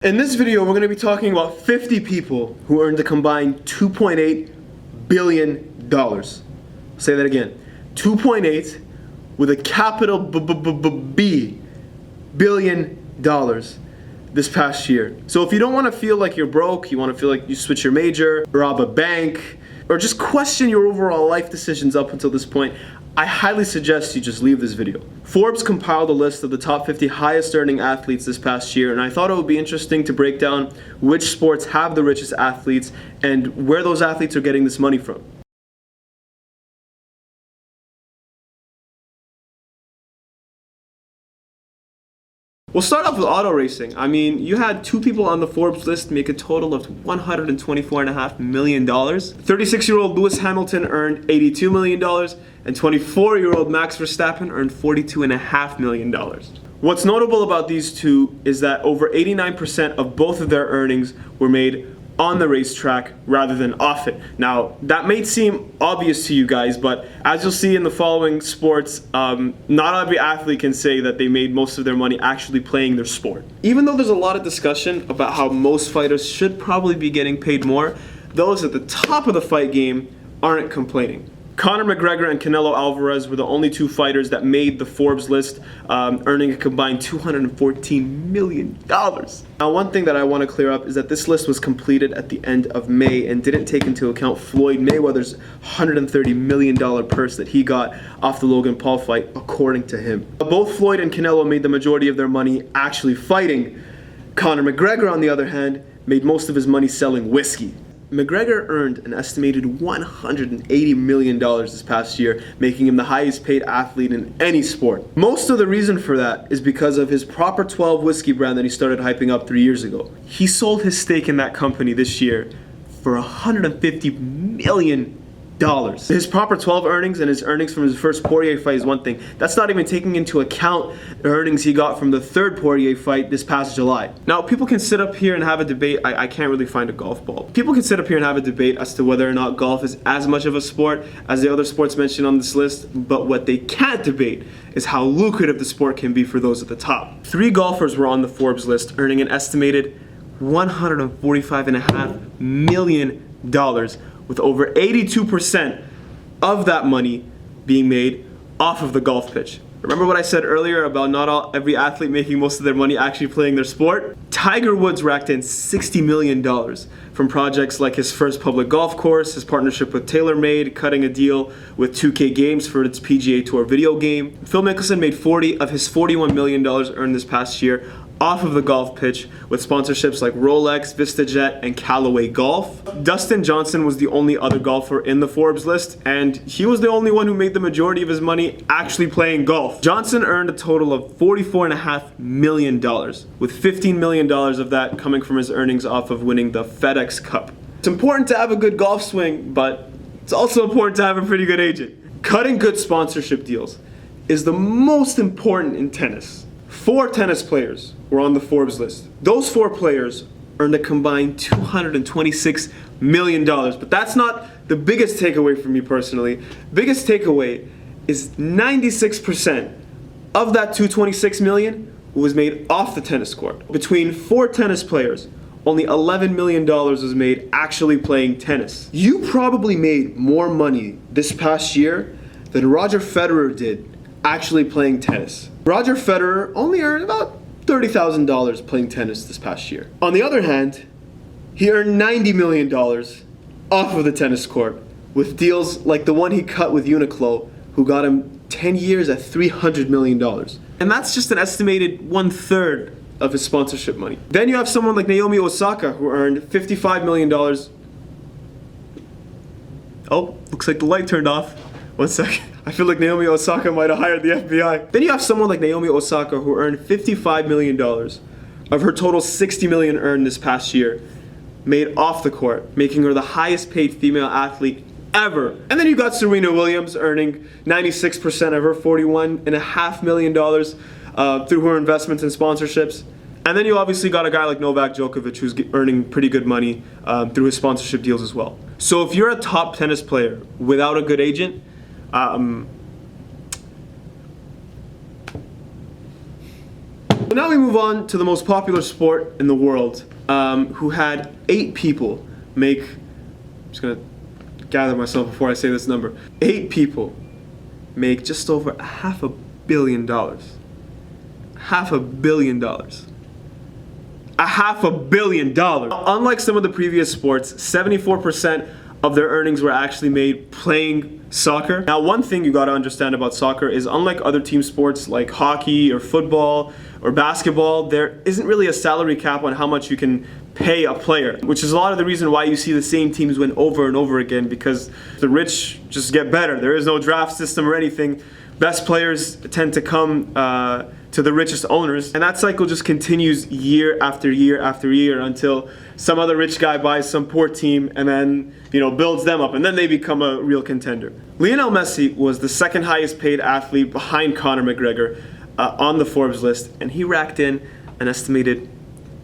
In this video, we're going to be talking about 50 people who earned a combined $2.8 billion. Say that again. 2.8 with a capital B billion dollars this past year. So if you don't want to feel like you're broke, you want to feel like you switch your major, rob a bank, or just question your overall life decisions up until this point, I highly suggest you just leave this video. Forbes compiled a list of the top 50 highest earning athletes this past year, and I thought it would be interesting to break down which sports have the richest athletes and where those athletes are getting this money from. We'll start off with auto racing. I mean, you had two people on the Forbes list make a total of $124.5 million. 36-year-old Lewis Hamilton earned $82 million, and 24-year-old Max Verstappen earned $42.5 million. What's notable about these two is that over 89% of both of their earnings were made on the racetrack rather than off it. Now, that may seem obvious to you guys, but as you'll see in the following sports, not every athlete can say that they made most of their money actually playing their sport. Even though there's a lot of discussion about how most fighters should probably be getting paid more, those at the top of the fight game aren't complaining. Conor McGregor and Canelo Alvarez were the only two fighters that made the Forbes list, earning a combined $214 million. Now, one thing that I want to clear up is that this list was completed at the end of May and didn't take into account Floyd Mayweather's $130 million purse that he got off the Logan Paul fight, according to him. Both Floyd and Canelo made the majority of their money actually fighting. Conor McGregor, on the other hand, made most of his money selling whiskey. McGregor earned an estimated $180 million this past year, making him the highest paid athlete in any sport. Most of the reason for that is because of his Proper 12 whiskey brand that he started hyping up 3 years ago. He sold his stake in that company this year for $150 million. His Proper 12 earnings and his earnings from his first Poirier fight is one thing. That's not even taking into account the earnings he got from the third Poirier fight this past July. Now, people can sit up here and have a debate. I can't really find a golf ball. People can sit up here and have a debate as to whether or not golf is as much of a sport as the other sports mentioned on this list, but what they can't debate is how lucrative the sport can be for those at the top. 3 golfers were on the Forbes list, earning an estimated $145.5 million, with over 82% of that money being made off of the golf pitch. Remember what I said earlier about not every athlete making most of their money actually playing their sport? Tiger Woods racked in $60 million from projects like his first public golf course, his partnership with TaylorMade, cutting a deal with 2K Games for its PGA Tour video game. Phil Mickelson made 40 of his $41 million earned this past year off of the golf pitch with sponsorships like Rolex, VistaJet, and Callaway Golf. Dustin Johnson was the only other golfer in the Forbes list, and he was the only one who made the majority of his money actually playing golf. Johnson earned a total of $44.5 million, with $15 million of that coming from his earnings off of winning the FedEx Cup. It's important to have a good golf swing, but it's also important to have a pretty good agent. Cutting good sponsorship deals is the most important in tennis. 4 tennis players were on the Forbes list. Those 4 players earned a combined $226 million. But that's not the biggest takeaway for me personally. Biggest takeaway is 96% of that $226 million was made off the tennis court. Between 4 tennis players, only $11 million was made actually playing tennis. You probably made more money this past year than Roger Federer did actually playing tennis. Roger Federer only earned about $30,000 playing tennis this past year. On the other hand, he earned $90 million off of the tennis court with deals like the one he cut with Uniqlo, who got him 10 years at $300 million. And that's just an estimated 1/3 of his sponsorship money. Then you have someone like Naomi Osaka, who earned $55 million. Oh, looks like the light turned off. 1 second. I feel like Naomi Osaka might have hired the FBI. Then you have someone like Naomi Osaka, who earned $55 million of her total $60 million earned this past year, made off the court, making her the highest paid female athlete ever. And then you got Serena Williams earning 96% of her $41.5 million through her investments and sponsorships. And then you obviously got a guy like Novak Djokovic, who's earning pretty good money through his sponsorship deals as well. So if you're a top tennis player without a good agent, Now we move on to the most popular sport in the world, who had 8 people make, I'm just gonna gather myself before I say this number, 8 people make just over $500 million. $500 million. $500 million. Unlike some of the previous sports, 74% of their earnings were actually made playing soccer. Now, one thing you gotta understand about soccer is, unlike other team sports like hockey or football or basketball, there isn't really a salary cap on how much you can pay a player, which is a lot of the reason why you see the same teams win over and over again, because the rich just get better. There is no draft system or anything. Best players tend to come to the richest owners, and that cycle just continues year after year after year until some other rich guy buys some poor team and then, you know, builds them up, and then they become a real contender. Lionel Messi was the second highest paid athlete behind Conor McGregor on the Forbes list, and he racked in an estimated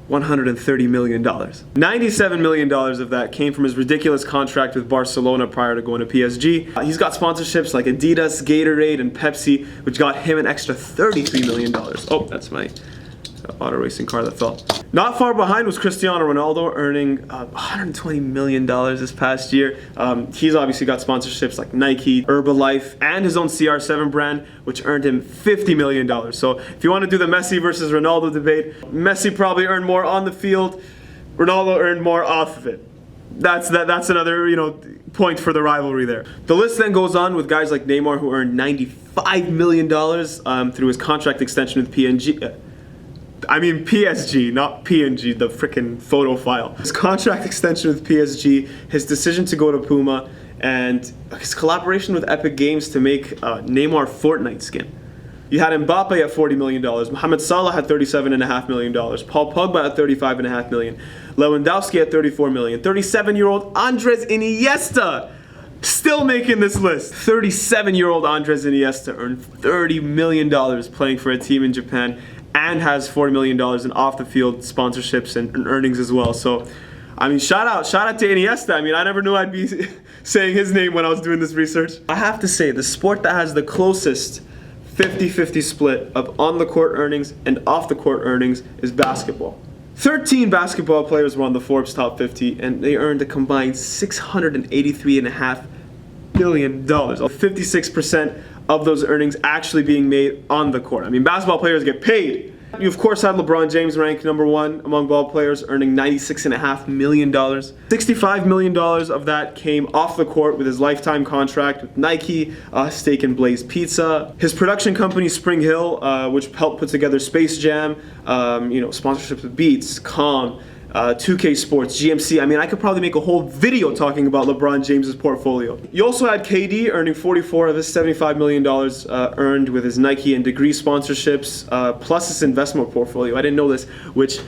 $130 million. $97 million of that came from his ridiculous contract with Barcelona prior to going to PSG. He's got sponsorships like Adidas, Gatorade, and Pepsi, which got him an extra $33 million. Oh, that's my auto racing car that fell. Not far behind was Cristiano Ronaldo, earning $120 million this past year. He's obviously got sponsorships like Nike, Herbalife, and his own CR7 brand, which earned him $50 million. So if you want to do the Messi versus Ronaldo debate, Messi probably earned more on the field, Ronaldo earned more off of it. That's another, you know, point for the rivalry there. The list then goes on with guys like Neymar, who earned $95 million through his contract extension with PSG, not PNG, the frickin' photo file. His contract extension with PSG, his decision to go to Puma, and his collaboration with Epic Games to make Neymar Fortnite skin. You had Mbappe at $40 million, Mohamed Salah had $37.5 million, Paul Pogba at $35.5 million, Lewandowski at $34 million, 37-year-old Andres Iniesta still making this list. 37-year-old Andres Iniesta earned $30 million playing for a team in Japan, and has $40 million in off-the-field sponsorships and earnings as well. So, I mean, shout out to Iniesta. I mean, I never knew I'd be saying his name when I was doing this research. I have to say, the sport that has the closest 50-50 split of on-the-court earnings and off-the-court earnings is basketball. 13 basketball players were on the Forbes Top 50, and they earned a combined $683.5 billion. 56% of those earnings actually being made on the court. I mean, basketball players get paid. You of course had LeBron James ranked number 1 among ball players, earning $96.5 million. $65 million of that came off the court with his lifetime contract with Nike, Steak and Blaze Pizza, his production company Spring Hill, which helped put together Space Jam, you know, sponsorships with Beats, Calm, 2K Sports, GMC. I mean, I could probably make a whole video talking about LeBron James's portfolio. You also had KD earning 44 of his $75 million earned with his Nike and Degree sponsorships, plus his investment portfolio. I didn't know this, which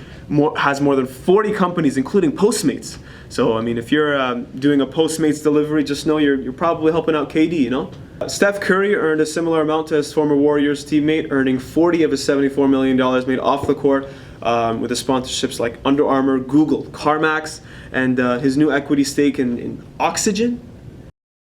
has more than 40 companies, including Postmates. So, I mean, if you're doing a Postmates delivery, just know you're probably helping out KD, you know? Steph Curry earned a similar amount to his former Warriors teammate, earning 40 of his $74 million made off the court, with his sponsorships like Under Armour, Google, CarMax, and his new equity stake in Oxygen.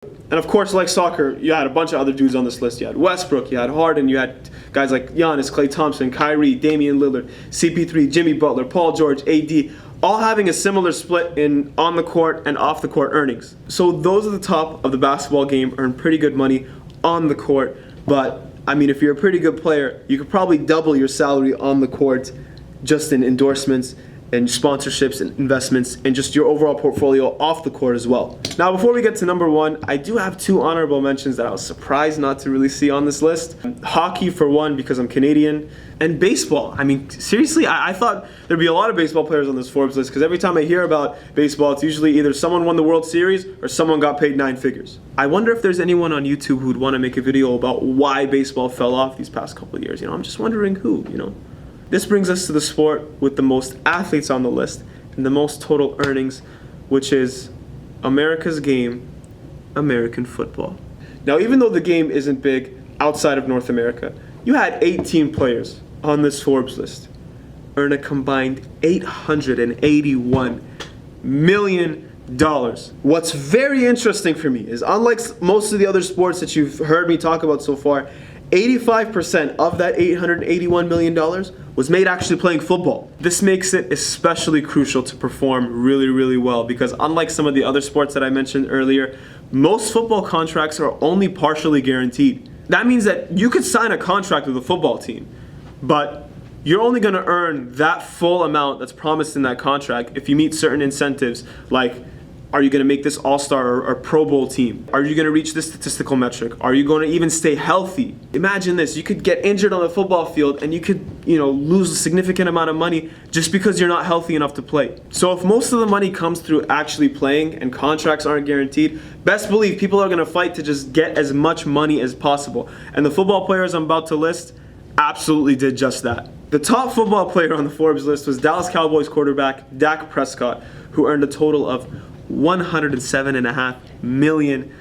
And of course, like soccer, you had a bunch of other dudes on this list. You had Westbrook, you had Harden, you had guys like Giannis, Klay Thompson, Kyrie, Damian Lillard, CP3, Jimmy Butler, Paul George, AD, all having a similar split in on the court and off the court earnings. So those at the top of the basketball game earn pretty good money on the court, but I mean, if you're a pretty good player, you could probably double your salary on the court just in endorsements and sponsorships and investments and just your overall portfolio off the court as well. Now, before we get to number 1, I do have 2 honorable mentions that I was surprised not to really see on this list. Hockey for one, because I'm Canadian, and baseball. I mean, seriously, I thought there'd be a lot of baseball players on this Forbes list, because every time I hear about baseball, it's usually either someone won the World Series or someone got paid 9 figures. I wonder if there's anyone on YouTube who'd want to make a video about why baseball fell off these past couple of years. You know, I'm just wondering who, you know. This brings us to the sport with the most athletes on the list and the most total earnings, which is America's game, American football. Now, even though the game isn't big outside of North America, you had 18 players on this Forbes list earn a combined $881 million. What's very interesting for me is, unlike most of the other sports that you've heard me talk about so far, 85% of that $881 million was made actually playing football. This makes it especially crucial to perform really, really well because unlike some of the other sports that I mentioned earlier, most football contracts are only partially guaranteed. That means that you could sign a contract with a football team, but you're only going to earn that full amount that's promised in that contract if you meet certain incentives like are you going to make this all-star or Pro Bowl team? Are you going to reach this statistical metric? Are you going to even stay healthy? Imagine this, you could get injured on the football field and you could, lose a significant amount of money just because you're not healthy enough to play. So if most of the money comes through actually playing and contracts aren't guaranteed, best believe people are going to fight to just get as much money as possible. And the football players I'm about to list absolutely did just that. The top football player on the Forbes list was Dallas Cowboys quarterback Dak Prescott, who earned a total of $107.5 million.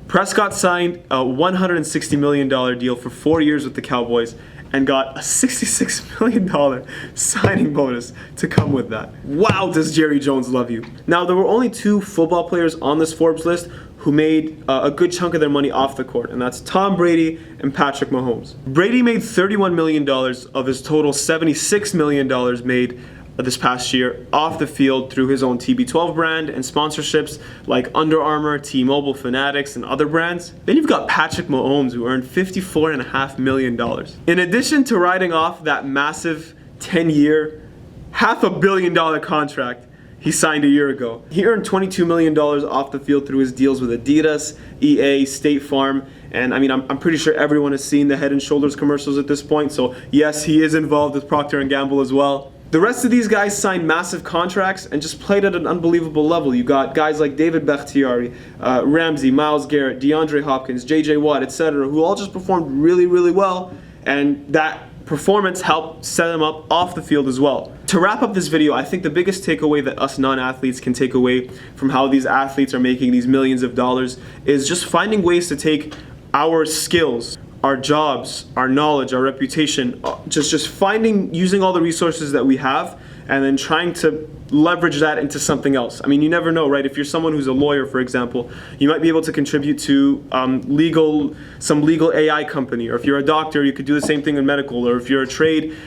Prescott signed a $160 million deal for 4 years with the Cowboys and got a $66 million signing bonus to come with that. Wow, does Jerry Jones love you. Now, there were only 2 football players on this Forbes list who made a good chunk of their money off the court, and that's Tom Brady and Patrick Mahomes. Brady made $31 million of his total $76 million made this past year off the field through his own TB12 brand and sponsorships like Under Armour, T-Mobile, Fanatics, and other brands. Then you've got Patrick Mahomes, who earned $54.5 million. In addition to riding off that massive 10-year, $500 million contract he signed a year ago, he earned $22 million off the field through his deals with Adidas, EA, State Farm, and I'm pretty sure everyone has seen the Head & Shoulders commercials at this point, so yes, he is involved with Procter & Gamble as well. The rest of these guys signed massive contracts and just played at an unbelievable level. You got guys like David Bakhtiari, Ramsey, Myles Garrett, DeAndre Hopkins, JJ Watt, etc., who all just performed really, really well, and that performance helped set them up off the field as well. To wrap up this video, I think the biggest takeaway that us non-athletes can take away from how these athletes are making these millions of dollars is just finding ways to take our skills, our jobs, our knowledge, our reputation, just finding, using all the resources that we have and then trying to leverage that into something else. I mean, you never know, right? If you're someone who's a lawyer, for example, you might be able to contribute to some legal AI company, or if you're a doctor, you could do the same thing in medical, or if you're a trade,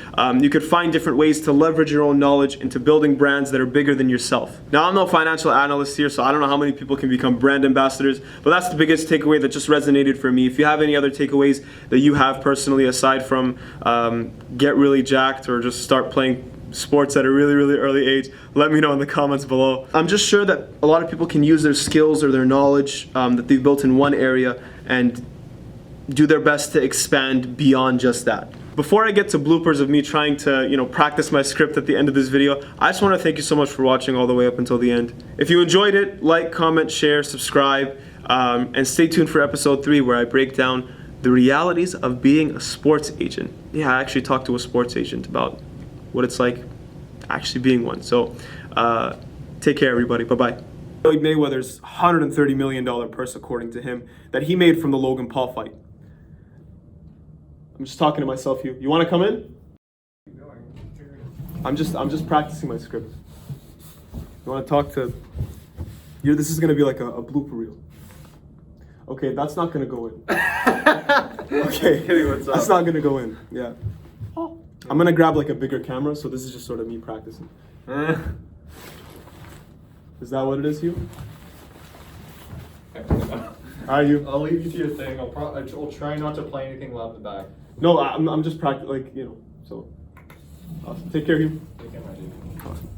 you could find different ways to leverage your own knowledge into building brands that are bigger than yourself. Now, I'm no financial analyst here, so I don't know how many people can become brand ambassadors, but that's the biggest takeaway that just resonated for me. If you have any other takeaways that you have personally, aside from get really jacked or just start playing sports at a really, really early age, let me know in the comments below. I'm just sure that a lot of people can use their skills or their knowledge that they've built in one area and do their best to expand beyond just that. Before I get to bloopers of me trying to, practice my script at the end of this video, I just want to thank you so much for watching all the way up until the end. If you enjoyed it, like, comment, share, subscribe, and stay tuned for episode 3 where I break down the realities of being a sports agent. Yeah, I actually talked to a sports agent about what it's like actually being one. So take care, everybody. Bye-bye. Floyd Mayweather's $130 million purse, according to him, that he made from the Logan Paul fight. I'm just talking to myself here. You want to come in? I'm just practicing my script. You want to talk to... This is going to be like a blooper reel. Okay, that's not going to go in. Okay, that's not going to go in. Yeah. I'm gonna grab like a bigger camera, so this is just sort of me practicing. Is that what it is, Hugh? Are you? I'll leave you to your thing. I'll try not to play anything loud in the back. No, I'm just practicing, so. Awesome. Take care, Hugh. Take care, my dude. Awesome.